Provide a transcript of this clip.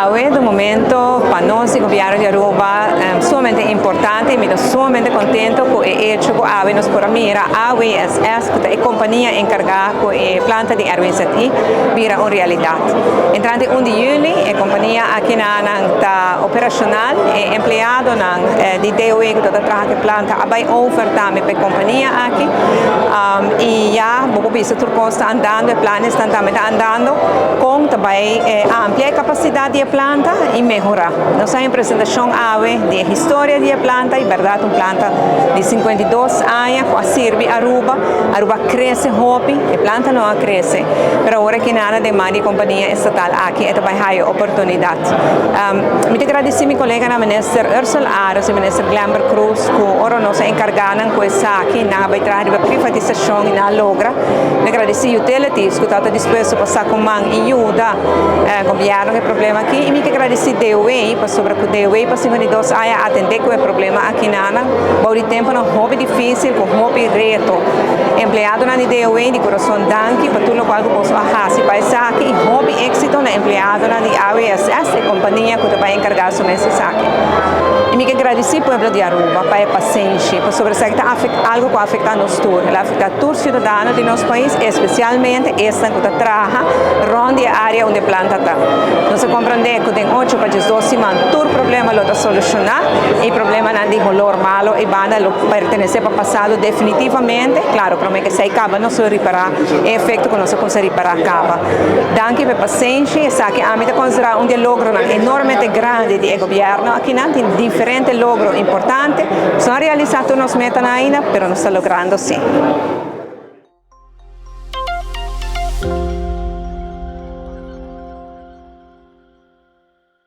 AWE, de momento, para nós, el gobierno de Aruba, sumamente importante, y me estoy sumamente contento con el hecho que AWE nos pueda mirar. AWE es la compañía encargada con la planta de RWZI, mira una realidad. Entrante 1 de julio, la compañía aquí está operacional, empleado de DOE que trabaja en planta, hay oferta para la compañía aquí, y ya, vamos a ver si todo está andando, el plan está andando, con también amplia capacidad de planta y mejorar. Nos hay una presentación AWE de la historia de la planta, y verdad, una planta de 52 años que sirve a Aruba. Aruba crece rápido, la planta no crece, pero ahora que nada demanda compañía estatal aquí, esto va a haber oportunidad. Me agradeço a mi colega, el ministro Ursula Aros y el ministro Glamber Cruz, que ahora nos encargan con esa aquí, na trabalho de privatização e na logra. Me agradeço a utilities que estão dispostos a passar com mão e ajuda o governo que problema aqui. E me agradeço a DOE, para sobre o DOE, para 52 anos atender com o problema aqui na Ana. Por tempo não hobby difícil, com hobby reto. Empleado na DOE de coração danke para tudo o qual eu posso fazer para essa aqui e hobby êxito na empleado na AWSS, a companhia que vai encargar sobre essa aqui. E me agradeço ao povo de Aruba, para a paciência, para sobre algo que afeta a nós todos. Ela afeta todos os cidadãos de nosso país, especialmente esta que trabalha onde a área onde a planta está. Nós compreendemos que em 8 para 12 semanas, todo problema lo está solucionar, e o problema não é normal, e banda lo pertenece para o passado definitivamente. Claro, para mim que se acaba, não se reparar, é efeito que não se consegue reparar acaba. Danke pela paciência, e sabe que a mim considerar logro enormemente grande do governo, aqui não tem diferentes logros importantes, são realizados nas metas ainda, mas não está logrando sim.